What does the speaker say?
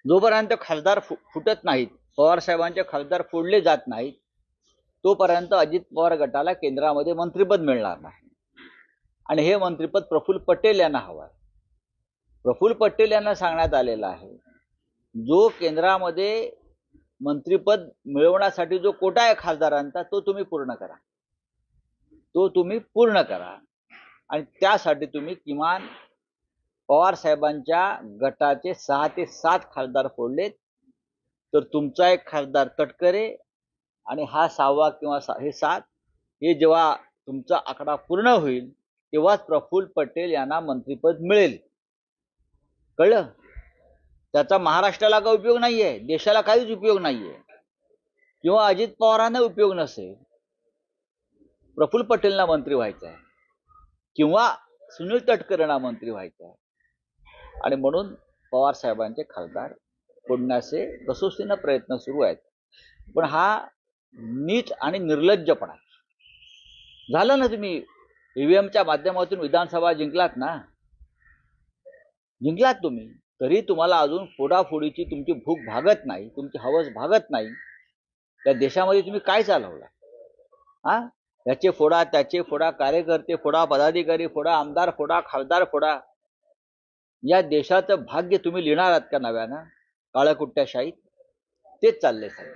जोपर्यंत खासदार फुटत नाहीत, पवार साहेबांचे खासदार फोडले जात नाहीत, तोपर्यंत अजित पवार गटाला केंद्रामध्ये मंत्रिपद मिळणार नाही. आणि हे मंत्रिपद प्रफुल्ल पटेल यांना हवं आहे. प्रफुल्ल पटेल यांना सांगण्यात आलेलं आहे, जो केंद्रामध्ये मंत्रिपद मिळवण्यासाठी जो कोटा आहे खासदारांचा, तो तुम्ही पूर्ण करा. आणि त्यासाठी तुम्ही किमान पवार साहेबांच्या गटाचे 6 ते 7 खासदार फोडलेत, तर तुमचा एक खासदार तटकरे आणि हा 6वा किंवा हे 7, हे जेव्हा तुमचा आकडा पूर्ण होईल तेव्हाच प्रफुल्ल पटेल यांना मंत्रिपद मिळेल. कळलं? त्याचा महाराष्ट्राला काही उपयोग नाहीये, देशाला काहीच उपयोग नाहीये, किंवा अजित पवारांना उपयोग नसेल. प्रफुल्ल पटेलना मंत्री व्हायचं आहे किंवा सुनील तटकरेंना मंत्री व्हायचं आहे. आणि म्हणून पवार साहेबांचे खासदार फोडण्याचे कसोशीनं प्रयत्न सुरू आहेत. पण हा नीच आणि निर्लज्जपणा झालं ना. तुम्ही ईव्हीएमच्या माध्यमातून विधानसभा जिंकलात ना, जिंकलात तुम्ही, तरी तुम्हाला अजून फोडाफोडीची तुमची भूक भागत नाही, तुमची हवस भागत नाही. त्या देशामध्ये तुम्ही काय चालवला? हा, याचे फोडा, त्याचे फोडा, कार्यकर्ते फोडा, पदाधिकारी फोडा, आमदार फोडा, खासदार फोडा. या देशाचं भाग्य तुम्ही लिहिणार आहात का नव्यानं काळ्याकुट्ट्या शाहीत? तेच चाललंय सध्या.